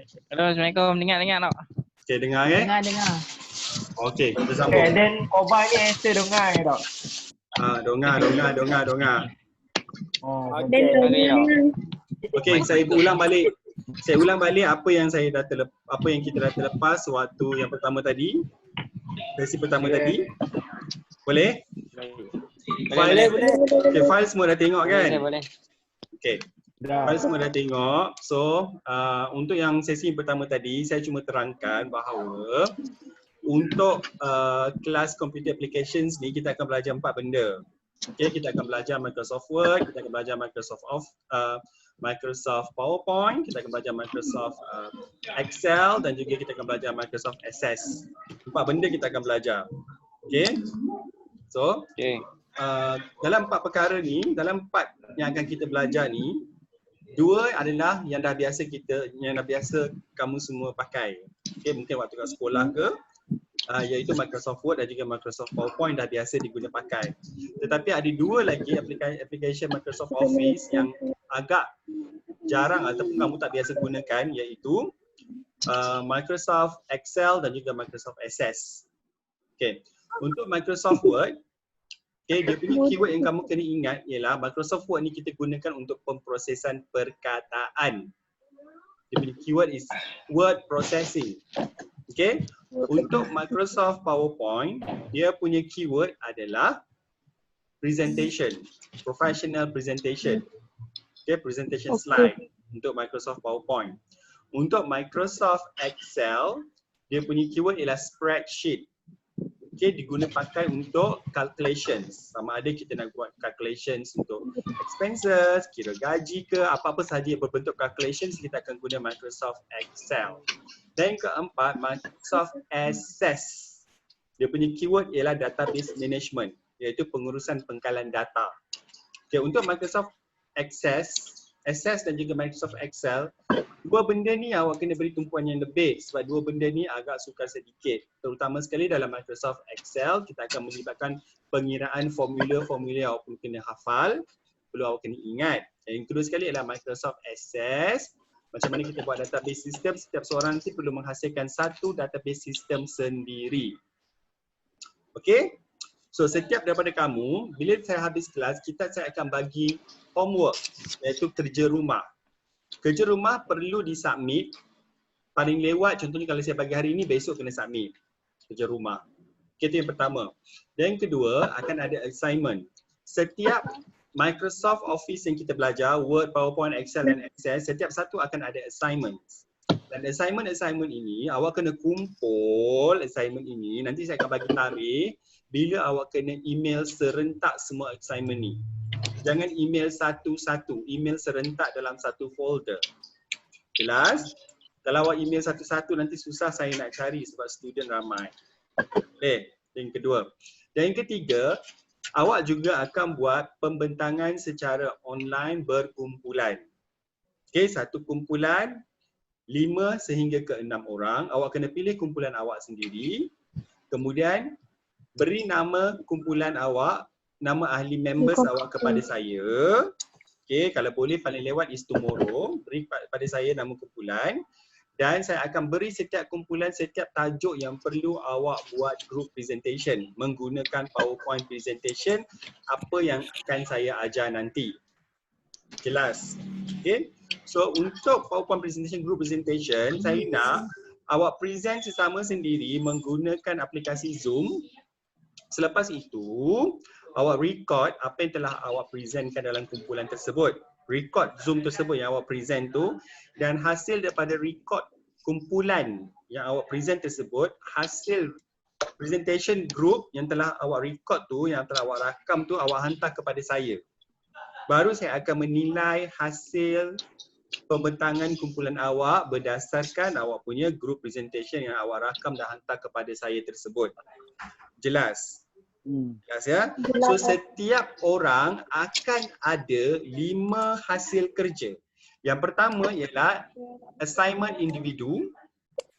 Halo, Assalamualaikum. Dengar tak? Okay, dengar eh? Dengar. Okay, kita Okay, sambung. then Koba ni answer dengar ke tak? Dengar. Oh, Okey, okey tak? Okay, saya ulang balik. Apa yang kita dah terlepas waktu yang pertama tadi. Sesi pertama tadi. Boleh? Boleh. Okay, file semua dah tengok kan? Boleh. Okay. dah. File semua dah tengok. So, untuk yang sesi pertama tadi, saya cuma terangkan bahawa untuk kelas computer applications ni kita akan belajar 4 benda. Okay, kita akan belajar Microsoft Word, kita akan belajar Microsoft PowerPoint, kita akan belajar Microsoft Excel dan juga kita akan belajar Microsoft Access. 4 benda kita akan belajar. Okay. So, dalam 4 perkara ni, dalam 4 yang akan kita belajar ni, 2 adalah yang dah biasa kamu semua pakai. Okay, mungkin waktu kat sekolah ke, iaitu Microsoft Word dan juga Microsoft PowerPoint dah biasa diguna pakai. Tetapi ada 2 lagi aplikasi Microsoft Office yang agak jarang ataupun kamu tak biasa gunakan, iaitu Microsoft Excel dan juga Microsoft Access. Okay. Untuk Microsoft Word, okay, dia punya keyword yang kamu kena ingat ialah Microsoft Word ni kita gunakan untuk pemprosesan perkataan. Dia punya keyword is word processing. Okay. Untuk Microsoft PowerPoint, dia punya keyword adalah presentation, professional presentation. Okay, presentation slide untuk Microsoft PowerPoint. Untuk Microsoft Excel, dia punya keyword ialah spreadsheet. Okay, diguna pakai untuk calculations. Sama ada kita nak buat calculations untuk expenses, kira gaji ke, apa-apa sahaja yang berbentuk calculations, kita akan guna Microsoft Excel. Dan keempat, Microsoft Access. Dia punya keyword ialah database management, iaitu pengurusan pengkalan data. Okay, untuk Microsoft Access dan juga Microsoft Excel, 2 benda ni awak kena beri tumpuan yang lebih sebab 2 benda ni agak sukar sedikit. Terutama sekali dalam Microsoft Excel, kita akan melibatkan pengiraan formula-formula yang awak perlu kena hafal, perlu awak kena ingat. Yang kedua sekali ialah Microsoft Access. Macam mana kita buat database system, setiap seorang nanti perlu menghasilkan satu database system sendiri. Okay? So setiap daripada kamu, bila saya habis kelas, saya akan bagi homework, iaitu kerja rumah. Kerja rumah perlu disubmit, paling lewat contohnya kalau saya bagi hari ini, besok kena submit kerja rumah. Okay, itu yang pertama. Dan yang kedua, akan ada assignment. Setiap Microsoft Office yang kita belajar, Word, PowerPoint, Excel dan Access, setiap satu akan ada assignment. Dan assignment ini, awak kena kumpul assignment ini, nanti saya akan bagi tarikh bila awak kena email serentak semua assignment ni. Jangan email satu-satu, email serentak dalam satu folder. Jelas? Kalau awak email satu-satu nanti susah saya nak cari sebab student ramai. Okay, yang kedua. Dan yang ketiga, awak juga akan buat pembentangan secara online berkumpulan. Okay, satu kumpulan 5 sehingga ke 6 orang. Awak kena pilih kumpulan awak sendiri. Kemudian beri nama kumpulan awak, nama ahli members awak kepada saya. Okay, kalau boleh paling lewat is tomorrow. Beri pada saya nama kumpulan. Dan saya akan beri setiap kumpulan setiap tajuk yang perlu awak buat group presentation menggunakan PowerPoint presentation apa yang akan saya ajar nanti. Jelas? Okay. So untuk PowerPoint presentation, group presentation, saya nak awak present sesama sendiri menggunakan aplikasi Zoom. Selepas itu, awak record apa yang telah awak presentkan dalam kumpulan tersebut. Record Zoom tersebut yang awak present tu, dan hasil daripada record kumpulan yang awak present tersebut, hasil presentation group yang telah awak record tu, yang telah awak rakam tu, awak hantar kepada saya. Baru saya akan menilai hasil pembentangan kumpulan awak berdasarkan awak punya group presentation yang awak rakam dan hantar kepada saya tersebut. Jelas? Jelas ya? So setiap orang akan ada 5 hasil kerja. Yang pertama ialah assignment individu,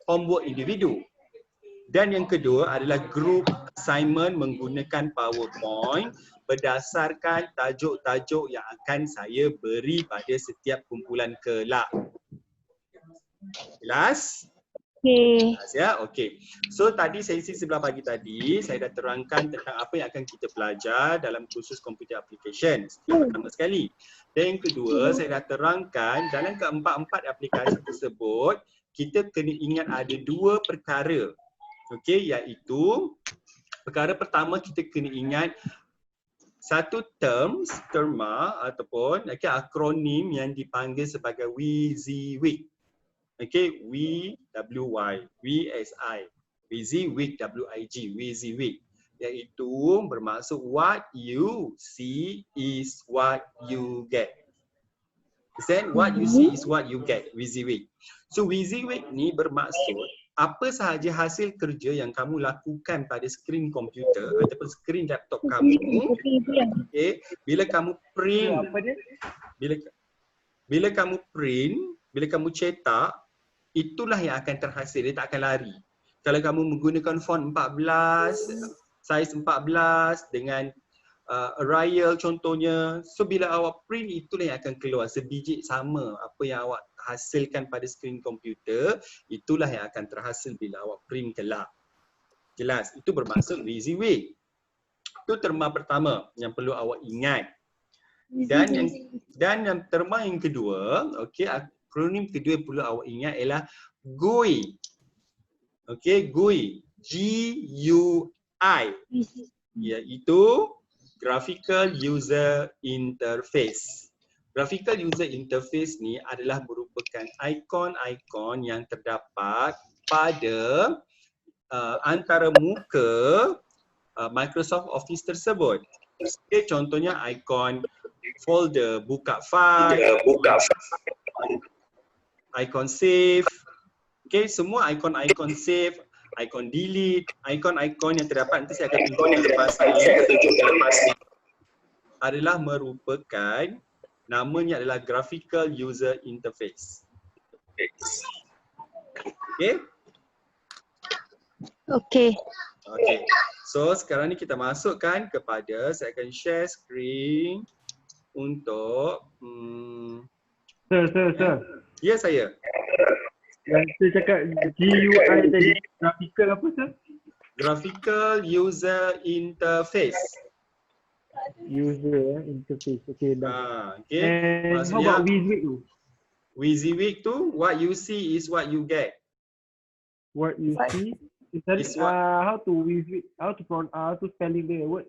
homework individu. Dan yang kedua adalah group assignment menggunakan PowerPoint berdasarkan tajuk-tajuk yang akan saya beri pada setiap kumpulan kelak. Jelas? Okay. Jelas ya? Okey. So tadi sesi sebelah pagi tadi saya dah terangkan tentang apa yang akan kita belajar dalam kursus computer application. Yang pertama sekali. Dan yang kedua, saya dah terangkan dalam keempat-empat aplikasi tersebut kita kena ingat ada dua perkara. Okey, iaitu perkara pertama kita kena ingat satu terma ataupun akronim yang dipanggil sebagai WYSIWYG. Okay, WYSI, WYSIWYG, WYSIWYG, iaitu bermaksud what you see is what you get. Understand? What you see is what you get, WYSIWYG. So WYSIWYG ni bermaksud apa sahaja hasil kerja yang kamu lakukan pada skrin komputer ataupun skrin laptop kamu, okay, bila kamu print, bila kamu print, bila kamu cetak, itulah yang akan terhasil, dia tak akan lari. Kalau kamu menggunakan font 14, saiz 14 dengan Arial contohnya, so bila awak print itulah yang akan keluar sebiji sama apa yang awak hasilkan pada skrin komputer, itulah yang akan terhasil bila awak print kelak. Jelas? Itu bermaksud WYSIWYG. Itu terma pertama yang perlu awak ingat. Dan yang terma yang kedua, okey, akronim kedua yang perlu awak ingat ialah GUI. Okey, GUI. G-U-I. Iaitu Graphical User Interface. Graphical User Interface ni adalah merupakan ikon-ikon yang terdapat pada antara muka Microsoft Office tersebut. Okay, contohnya ikon folder, buka file, ikon save. Okay, semua ikon-ikon save, ikon delete, ikon-ikon yang terdapat nanti saya akan tunjukkan lepas ini adalah merupakan, namanya adalah Graphical User Interface. Okay? Okay. Okay. So sekarang ni kita masukkan kepada, saya akan share screen untuk Sir. ya saya. Yang saya cakap GUI tadi, graphical apa sir? Graphical User Interface. User interface. Okay dah. Okay. And how Maksudnya about WYSIWYG tu? WYSIWYG tu, what you see is what you get. What you see? Is what? How to WYSIWYG? How to spelling the word?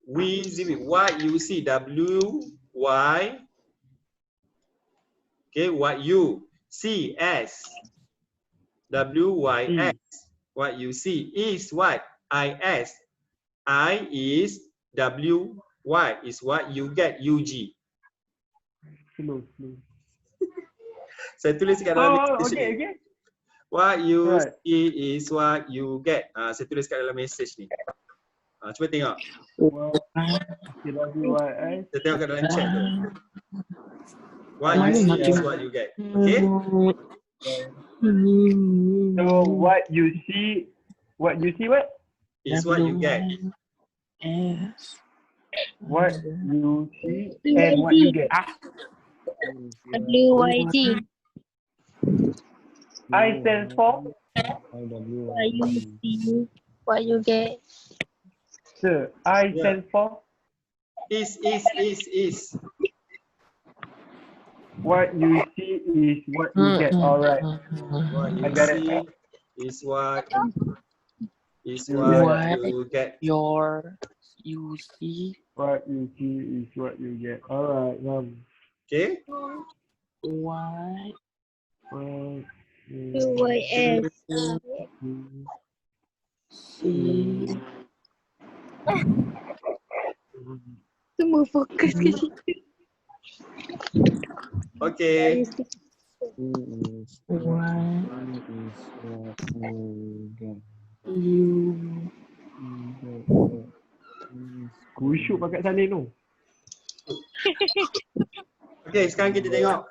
WYSIWYG, what you see, W-Y, okay, what you see, S, W-Y-S, what you see is what, I-S, I is W, Y is what you get, U-G. Slow. Saya tulis kat dalam message ni. Okay. What you see is what you get. Saya tulis kat dalam message ni. Cuba tengok. W-Y-S. Kita tengok kat dalam chat tu. What you see is what you get. Okay? So what you see what? Is what you get. What you see and what you get. WYG. I stands for? What you see, what you get. Sir, I stands for? Is. What you see is what you get. Alright. What you I got it. see is what What you get. You see What you see is what you get. Alright. Okay? what WYS. see Semua fokus ke situ. Okay. Kusyuk pakai salin tu. Okay, sekarang kita tengok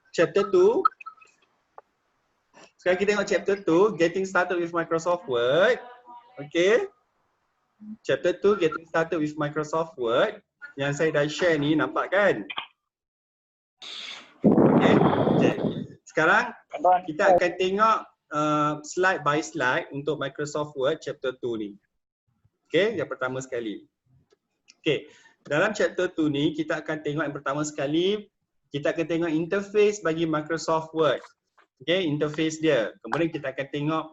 chapter 2. Sekarang kita tengok chapter 2, Getting Started with Microsoft Word. Okay. Chapter 2, Getting Started with Microsoft Word. Yang saya dah share ni, nampak kan? Okay. Sekarang kita akan tengok slide by slide untuk Microsoft Word chapter 2 ni. Okay, yang pertama sekali. Okay, dalam chapter 2 ni kita akan tengok yang pertama sekali, kita akan tengok interface bagi Microsoft Word. Okay, interface dia. Kemudian kita akan tengok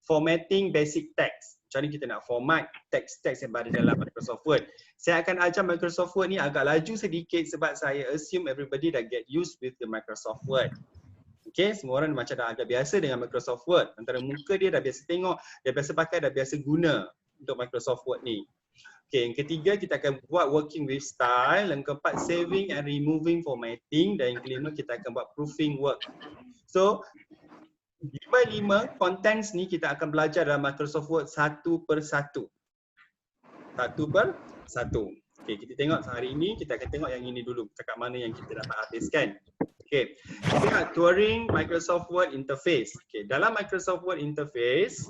formatting basic text. Macam mana kita nak format teks-teks yang berada dalam Microsoft Word. Saya akan ajar Microsoft Word ni agak laju sedikit sebab saya assume everybody dah get used with the Microsoft Word. Okay, semua orang macam dah agak biasa dengan Microsoft Word. Antara muka dia dah biasa tengok, dah biasa pakai, dah biasa guna untuk Microsoft Word ni. Okay, yang ketiga kita akan buat working with style. Yang keempat saving and removing formatting. Dan yang kelima kita akan buat proofing work. So 5 contents ni kita akan belajar dalam Microsoft Word satu per satu. Okay, kita tengok hari ini, kita akan tengok yang ini dulu. Cakap mana yang kita dapat habiskan. Okay, kita tengok touring Microsoft Word interface. Okay, dalam Microsoft Word interface,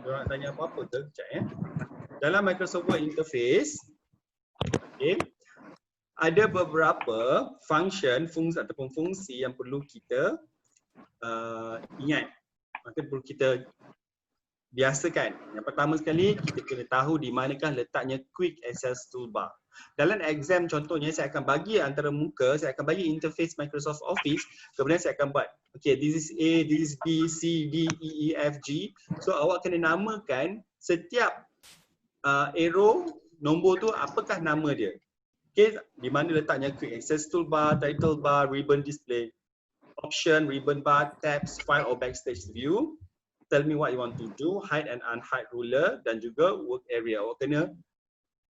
orang tanya apa-apa ke? Sekejap ya. Dalam Microsoft Word interface, okay, ada beberapa function, fungsi ataupun fungsi yang perlu kita ingat. Maka perlu kita biasakan. Yang pertama sekali, kita kena tahu di manakah letaknya Quick Access Toolbar. Dalam exam contohnya, saya akan bagi antara muka, saya akan bagi interface Microsoft Office, kemudian saya akan buat, okay, this is A, this is B, C, D, E, F, G. So awak kena namakan setiap arrow, nombor tu apakah nama dia. Okay, di mana letaknya Quick Access Toolbar, Title Bar, Ribbon Display, Option, Ribbon Bar, Tabs, File or Backstage View. Tell me what you want to do, hide and unhide ruler dan juga work area. Awak kena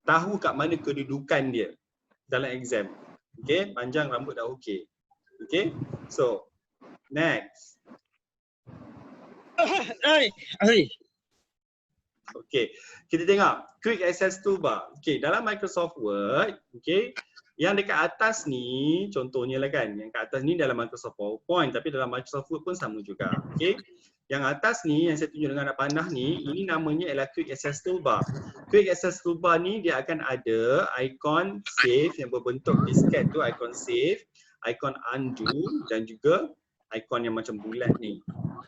tahu kat mana kedudukan dia dalam exam. Okay, panjang rambut dah okay. Okay, so next. Okay, kita tengok Quick Access Toolbar. Okay, dalam Microsoft Word, okay, yang dekat atas ni, contohnya lah kan, yang kat atas ni dalam Microsoft PowerPoint, tapi dalam Microsoft Word pun sama juga. Okay, yang atas ni, yang saya tunjuk dengan panah ni, ini namanya ialah Quick Access Toolbar. Quick Access Toolbar ni dia akan ada ikon save yang berbentuk disket tu, ikon save, ikon undo dan juga ikon yang macam bulat ni.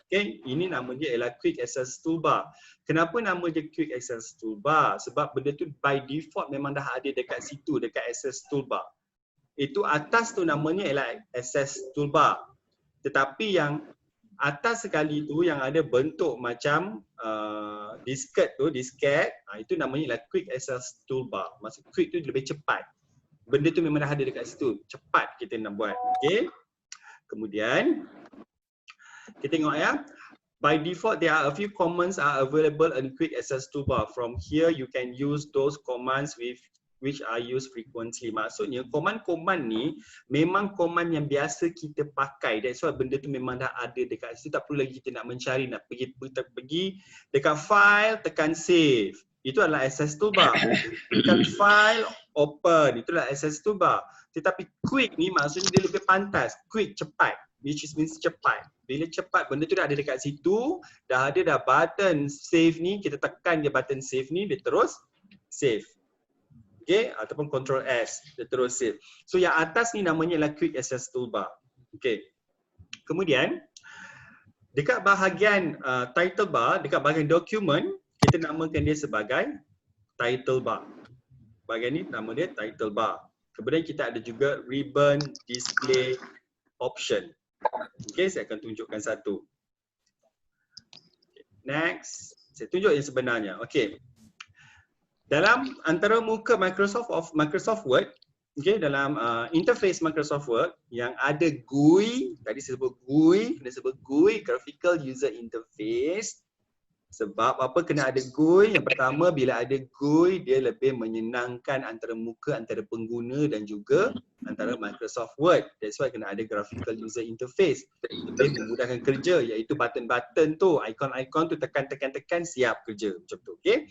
Okay, ini nama dia ialah Quick Access Toolbar. Kenapa nama dia Quick Access Toolbar? Sebab benda tu by default memang dah ada dekat situ, dekat Access Toolbar. Itu atas tu namanya ialah Access Toolbar. Tetapi yang atas sekali tu yang ada bentuk macam disket tu, disket, itu namanya ialah Quick Access Toolbar. Maksud quick tu lebih cepat. Benda tu memang dah ada dekat situ. Cepat kita nak buat. Okay. Kemudian kita tengok ya. By default, there are a few commands are available in Quick Access Toolbar. From here, you can use those commands which are used frequently. Maksudnya, command-command ni memang command yang biasa kita pakai. That's why benda tu memang dah ada dekat situ. Tak perlu lagi kita nak mencari, nak pergi dekat file, tekan save. Itu adalah Access Toolbar. Tekan file, open. Itu adalah Access Toolbar. Tetapi quick ni maksudnya dia lebih pantas. Quick, cepat. Which means cepat. Bila cepat, benda tu dah ada dekat situ, dah ada dah button save ni, kita tekan je button save ni, dia terus save. Okay, ataupun Ctrl S, dia terus save. So yang atas ni namanya ialah Quick Access Toolbar. Okay. Kemudian, dekat bahagian title bar, dekat bahagian dokumen, kita namakan dia sebagai title bar. Bahagian ni nama dia title bar. Kemudian kita ada juga ribbon display option. Okay, saya akan tunjukkan satu. Next, saya tunjuk yang sebenarnya. Okay, dalam antara muka Microsoft Word, okay, dalam interface Microsoft Word yang ada GUI, tadi saya sebut GUI, kena sebut GUI, Graphical User Interface. Sebab apa kena ada GUI? Yang pertama, bila ada GUI, dia lebih menyenangkan antara muka antara pengguna dan juga antara Microsoft Word. That's why kena ada Graphical User Interface. Lebih memudahkan kerja, iaitu button-button tu, ikon-ikon tu tekan-tekan-tekan, siap kerja. Macam tu, okay?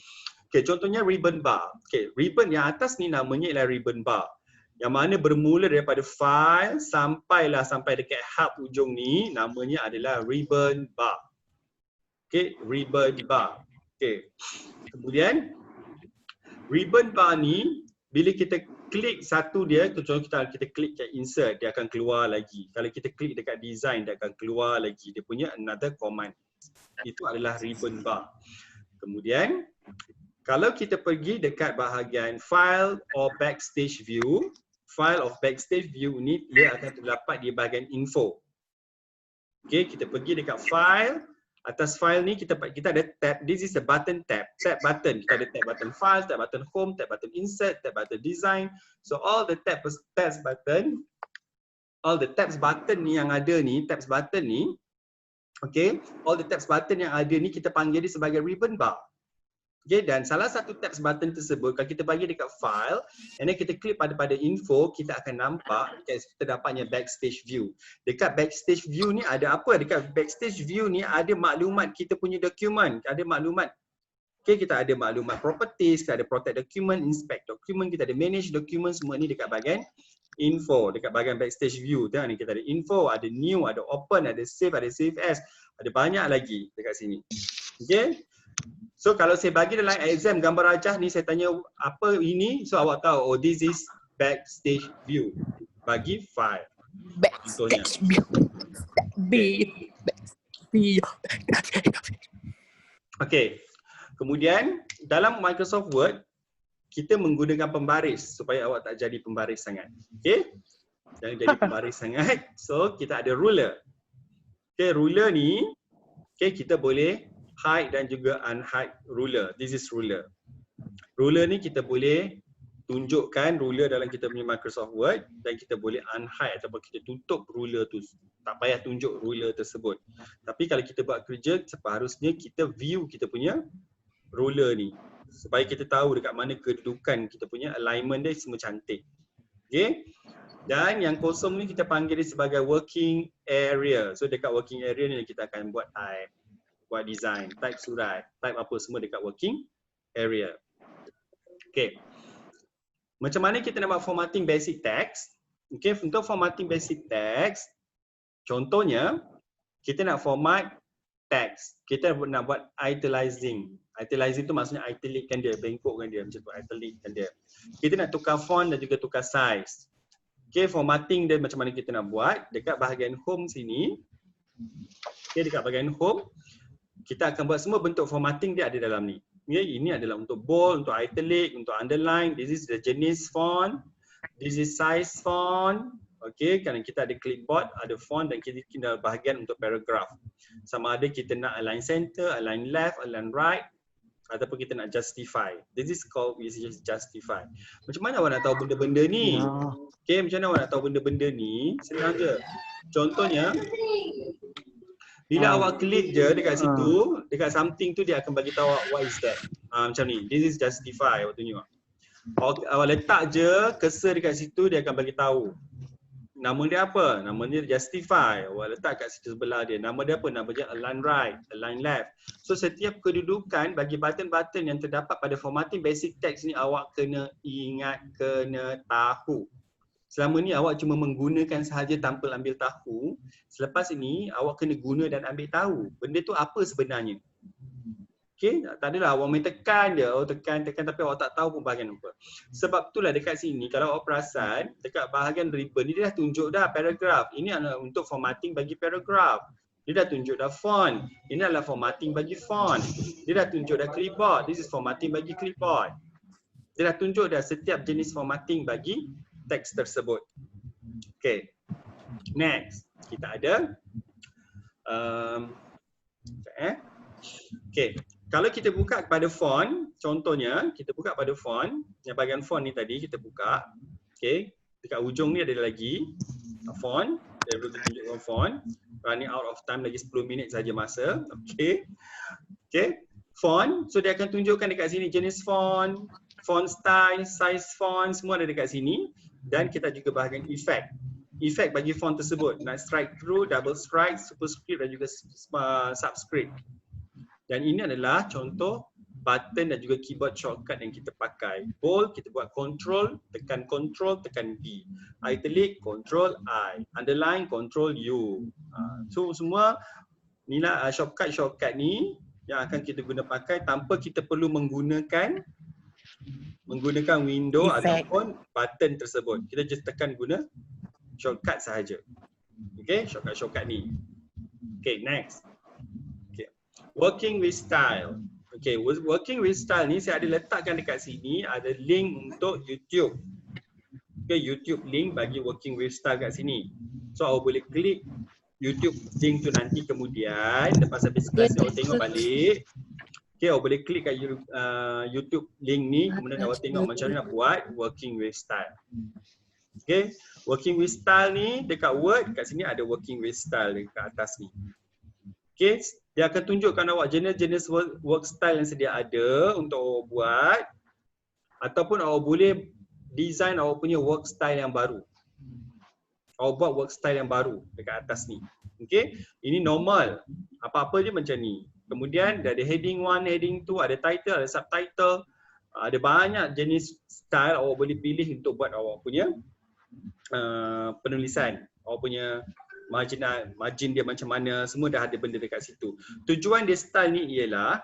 Okay, contohnya ribbon bar. Okay, ribbon yang atas ni namanya ialah ribbon bar. Yang mana bermula daripada file sampai dekat hub ujung ni, namanya adalah ribbon bar. Okay, ribbon bar. Okay. Kemudian ribbon bar ni bila kita klik satu dia, contoh kita klik kat insert, dia akan keluar lagi. Kalau kita klik dekat design, dia akan keluar lagi. Dia punya another command. Itu adalah ribbon bar. Kemudian, kalau kita pergi dekat bahagian file or backstage view, file of backstage view ni dia akan terdapat di bahagian info. Okay, kita pergi dekat file. Atas file ni kita ada tab. This is the button tab. Tab button. Kita ada tab button file, tab button home, tab button insert, tab button design. So all the tabs button, all the tabs button ni yang ada ni, tabs button ni, okay, all the tabs button yang ada ni kita panggil dia sebagai ribbon bar. Okay, dan salah satu tabs button tersebut kalau kita bagi dekat file and then kita klik pada info, kita akan nampak kita dapatnya backstage view. Dekat backstage view ni ada apa? Dekat backstage view ni ada maklumat kita punya dokumen, ada maklumat. Okay, kita ada maklumat properties, kita ada protect document, inspect document, kita ada manage document, semua ni dekat bahagian info, dekat bahagian backstage view. Tengok ni kita ada info, ada new, ada open, ada save as, ada banyak lagi dekat sini. Okay. So kalau saya bagi dalam exam gambar rajah ni saya tanya apa ini, so awak tahu oh this is backstage view. Bagi file. Backstage view. Okay. Kemudian dalam Microsoft Word kita menggunakan pembaris supaya awak tak jadi pembaris sangat. Okay. Jangan jadi pembaris sangat. So kita ada ruler. Okay, ruler ni okay, kita boleh hide dan juga unhide ruler. This is ruler. Ruler ni kita boleh tunjukkan ruler dalam kita punya Microsoft Word dan kita boleh unhide ataupun kita tutup ruler tu. Tak payah tunjuk ruler tersebut. Tapi kalau kita buat kerja, seharusnya kita view kita punya ruler ni. Supaya kita tahu dekat mana kedudukan kita punya alignment dia semua cantik. Okay. Dan yang kosong ni kita panggil dia sebagai working area. So dekat working area ni kita akan buat type. Buat design, type surat, type apa semua dekat working area. Okay. Macam mana kita nak buat formatting basic text? Okay, untuk formatting basic text, contohnya kita nak format text. Kita nak buat italicizing. Italicizing tu maksudnya italickan dia, bengkokkan dia, macam tu, italickan dia. Kita nak tukar font dan juga tukar size. Okay, formatting dia macam mana kita nak buat? Dekat bahagian home sini. Okay, dekat bahagian home. Kita akan buat semua bentuk formatting dia ada dalam ni. Okay, ini adalah untuk bold, untuk italic, untuk underline. This is the jenis font. This is size font. Okay, kerana kita ada clipboard, ada font dan kita ada bahagian untuk paragraph. Sama ada kita nak align center, align left, align right ataupun kita nak justify. This is called justify. Macam mana awak nak tahu benda-benda ni? Okay, macam mana awak nak tahu benda-benda ni? Senang je. Contohnya, bila awak klik je dekat situ, dekat something tu dia akan bagi tahu what is that. Macam ni, this is justify, awak tunjuk. Awak letak je cursor dekat situ, dia akan bagi tahu. Nama dia apa? Nama dia justify. Awak letak kat situ sebelah dia. Nama dia apa? Nama dia align right, align left. So setiap kedudukan bagi button-button yang terdapat pada formatting basic text ni awak kena ingat, kena tahu. Selama ni awak cuma menggunakan sahaja tanpa ambil tahu. Selepas ini awak kena guna dan ambil tahu. Benda tu apa sebenarnya? Okay, tak adalah awak main tekan je. Tekan tapi awak tak tahu pun bahagian apa. Sebab itulah dekat sini kalau awak perasan dekat bahagian ribbon ni dia dah tunjuk dah paragraph. Ini adalah untuk formatting bagi paragraph. Dia dah tunjuk dah font. Ini adalah formatting bagi font. Dia dah tunjuk dah clipboard. This is formatting bagi clipboard. Dia dah tunjuk dah setiap jenis formatting bagi teks tersebut. Okay. Next, kita ada okay. Kalau kita buka pada font, contohnya kita buka pada font, yang bahagian font ni tadi kita buka. Okay. Dekat ujung ni ada lagi font. Saya boleh tunjukkan font. Running out of time, lagi 10 minit saja masa. Okay. Okay. Font, so dia akan tunjukkan dekat sini jenis font, font style, size font, semua ada dekat sini. Dan kita juga bahagian effect. Effect bagi font tersebut. Nak strike through, double strike, superscript dan juga subscript. Dan ini adalah contoh button dan juga keyboard shortcut yang kita pakai. Bold, kita buat control, tekan V. Italic, control I. Underline, control U. So semua inilah shortcut ni yang akan kita guna pakai tanpa kita perlu menggunakan menggunakan window Effect. ataupun button tersebut. Kita just tekan guna shortcut sahaja. Okay, shortcut ni. Okay, next. Okay. Working with style. Okay, working with style ni saya ada letakkan dekat sini, ada link untuk YouTube. Okay, YouTube link bagi working with style kat sini. So awak boleh klik YouTube link tu nanti kemudian lepas habis kelas awak tengok balik. Okay, awak boleh klik kat YouTube link ni kemudian awak tengok macam mana nak buat working with style. Okay, working with style ni dekat Word, kat sini ada working with style dekat atas ni. Okay, dia akan tunjukkan awak jenis-jenis work style yang sedia ada untuk awak buat ataupun awak boleh design awak punya work style yang baru. Awak buat work style yang baru dekat atas ni. Okay, ini normal. Apa-apa je macam ni. Kemudian dia ada heading 1, heading 2, ada title, ada subtitle. Ada banyak jenis style awak boleh pilih untuk buat awak punya penulisan. Awak punya margin dia macam mana, semua dah ada benda dekat situ. Tujuan dia style ni ialah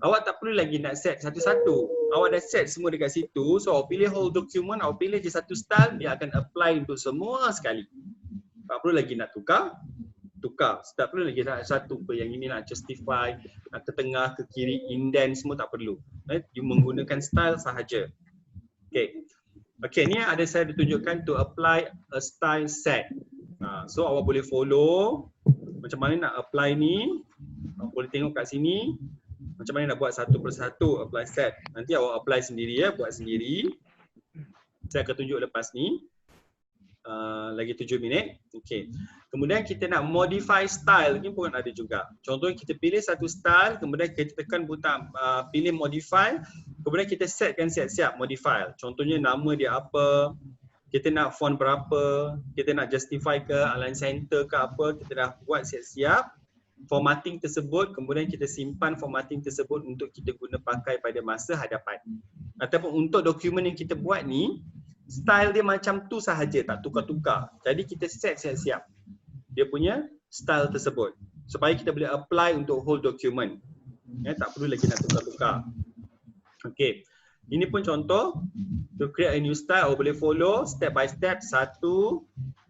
awak tak perlu lagi nak set satu-satu. Awak dah set semua dekat situ, so awak pilih whole document, awak pilih je satu style, dia akan apply untuk semua sekali. Tak perlu lagi nak tukar. Tak perlu lagi nak satu yang ini nak justify, nak ke tengah, ke kiri, indent, semua tak perlu. You menggunakan style sahaja. Okay, ni ada saya ditunjukkan to apply a style set. So awak boleh follow macam mana nak apply ni. Awak boleh tengok kat sini macam mana nak buat satu persatu apply set. Nanti awak apply sendiri ya, buat sendiri. Saya akan tunjuk lepas ni. Lagi 7 minit. Okay. Kemudian kita nak modify style ni pun ada juga. Contohnya kita pilih satu style, kemudian kita tekan butang pilih modify, kemudian kita setkan siap-siap modify. Contohnya nama dia apa, kita nak font berapa, kita nak justify ke, align center ke apa, kita dah buat siap-siap formatting tersebut, kemudian kita simpan formatting tersebut untuk kita guna pakai pada masa hadapan. Ataupun untuk dokumen yang kita buat ni, style dia macam tu sahaja, tak tukar-tukar. Jadi kita set siap-siap dia punya style tersebut supaya kita boleh apply untuk whole document. Tak perlu lagi nak tukar-tukar. Okay. Ini pun contoh to create a new style. Awak boleh follow step by step, 1, 2,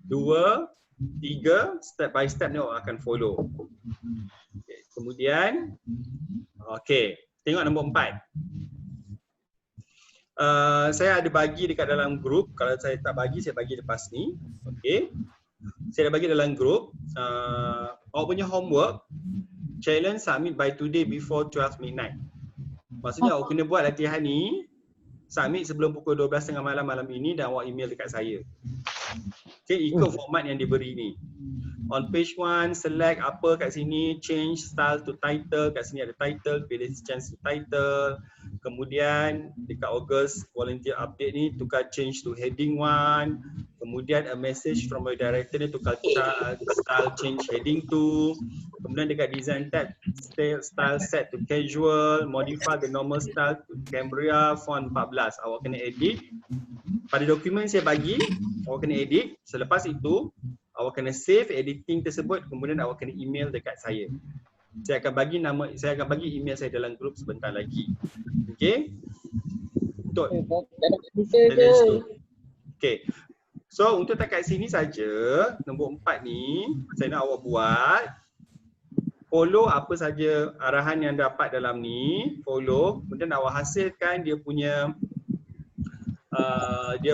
3, step by step ni awak akan follow. Okay. Kemudian, okay, tengok nombor 4. Saya ada bagi dekat dalam grup. Kalau saya tak bagi, saya bagi lepas ni. Okay. Saya dah bagi dalam grup. Awak punya homework, challenge submit by today before 12 midnight. Maksudnya awak kena buat latihan ni, submit sebelum pukul 12.30 malam ini dan awak email dekat saya. Okay, ikut format yang diberi ni. On page 1, select apa kat sini, change style to title. Kat sini ada title, pilih change to title. Kemudian dekat August volunteer update ni, tukar change to heading 1. Kemudian a message from your director ni, tukar style change heading 2. Kemudian dekat design tab, style set to casual, modify the normal style to Cambria font 14. Awak kena edit. Pada dokumen saya bagi, awak kena edit. Selepas itu, awak kena save editing tersebut, kemudian awak kena email dekat saya. Saya akan bagi email saya dalam grup sebentar lagi. Okey. Untuk challenge tu. Okey. So untuk takat sini saja, nombor 4 ni saya nak awak buat. Follow apa saja arahan yang dapat dalam ni, follow, kemudian awak hasilkan dia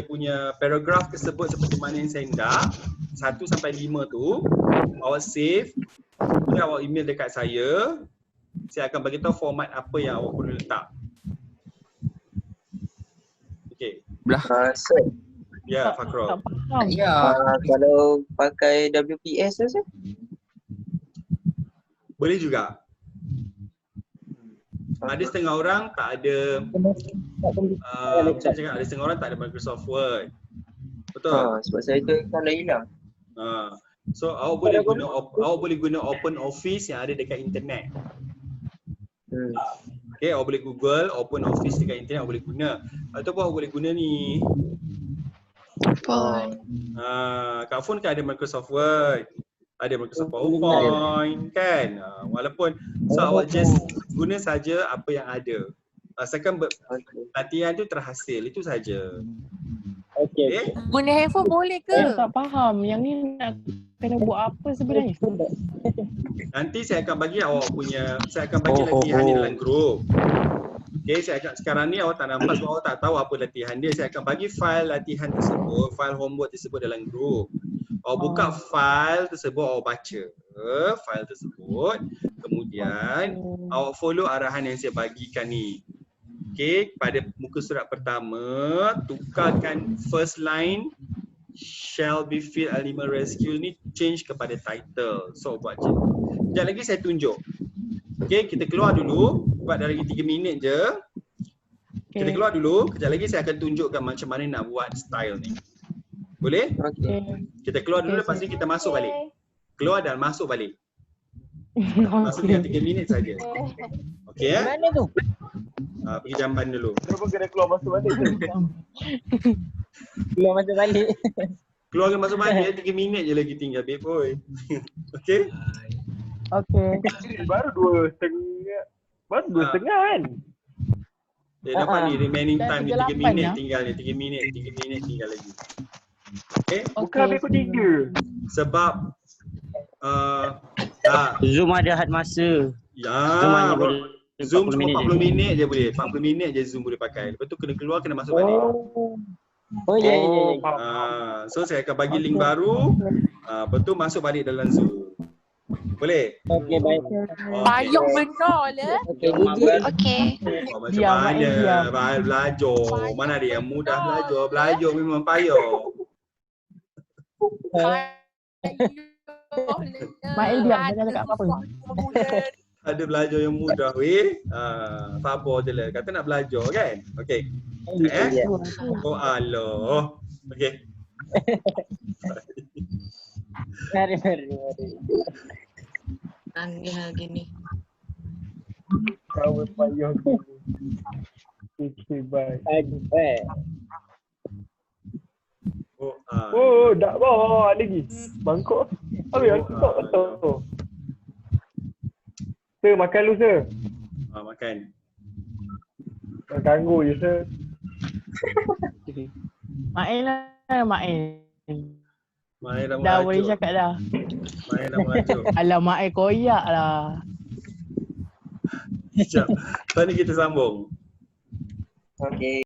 punya paragraf tersebut seperti mana yang saya nak. 1 sampai 5 tu awak save, kemudian awak email dekat saya. Saya akan bagi tahu format apa yang awak perlu letak. Okey. Ya, Fakrul. Kalau pakai WPS saja boleh juga. Ada setengah orang tak ada macam cakap, ada setengah orang tak ada Microsoft Word. Betul? sebab saya tu kan dah hilang. So awak boleh guna Open Office yang ada dekat internet. Okay, awak boleh Google Open Office dekat internet, awak boleh guna. Ataupun awak boleh guna ni. Kat phone kan ada Microsoft Word, ada Microsoft PowerPoint kan. Walaupun so awak just guna saja apa yang ada. Asalkan Okay. latihan tu terhasil, itu saja. Okey. Okay? Guna handphone boleh ke? Saya tak faham. Yang ni nak kena buat apa sebenarnya? Nanti saya akan bagi latihan ni dalam grup. Okay, sekarang ni awak tak nampak sebab awak tak tahu apa latihan dia. Saya akan bagi file latihan tersebut, file homework tersebut dalam grup. Awak buka file tersebut, awak baca file tersebut. Kemudian awak follow arahan yang saya bagikan ni. Okay, pada muka surat pertama, tukarkan first line shall be filled animal rescue ni change kepada title. So buat macam ni. Sekejap lagi saya tunjuk. Okay, kita keluar dulu. Sebab dah lagi 3 minit je. Kita keluar dulu. Sekejap lagi saya akan tunjukkan macam mana nak buat style ni. Boleh? Okay. Kita keluar dulu, lepas ni kita masuk balik. Keluar dan masuk balik. Masuk dengan 3 minit saja. Okay Mana tu? pergi jamban dulu. Kenapa kena keluar masuk balik tu? Keluar masuk balik. Keluar dan masuk balik 3 minit je lagi tinggal babe boy. Okay? Okey. Baru 2.5. Baru 2.5 kan? Dapat ni remaining Dah time ni 3 3:08 minit dah. tinggal ni. 3 minit tinggal lagi. Okay? Bukan habis pukul 3. Sebab Zoom ada had masa. Zoom hanya ya, boleh Zoom 40 cuma minit 40 minit je boleh. 40 minit je Zoom boleh pakai. Lepas tu kena keluar, kena masuk balik. Oh ya ya ya. So saya akan bagi link baru. Lepas tu masuk balik dalam Zoom. Boleh? Okey baik. Payung benar lah. Okey Gigi. Okay. Macam Diam, mana? diam. Belajar. Mana ada yang mudah belajar. Belajar memang payah. Mail diam, jangan cakap apa-apa. Ada belajar yang mudah weh. Sabar je lah. Kata nak belajar kan? Okey. Ya. Oh Allah. Okey. Mari. Nangis lagi ni. Kau payah tu. Okay, bye. Oh, tak bawa lagi. Bangkok. Habis aku tak tahu. Sir, makan lu sir. Makan. Ganggu je sir. Main lah, main. Main dah Dah boleh merajuk. cakap dah. Main dah merajuk. Alah, main koyak lah. Sekejap. Lepas ni kita sambung. Okay.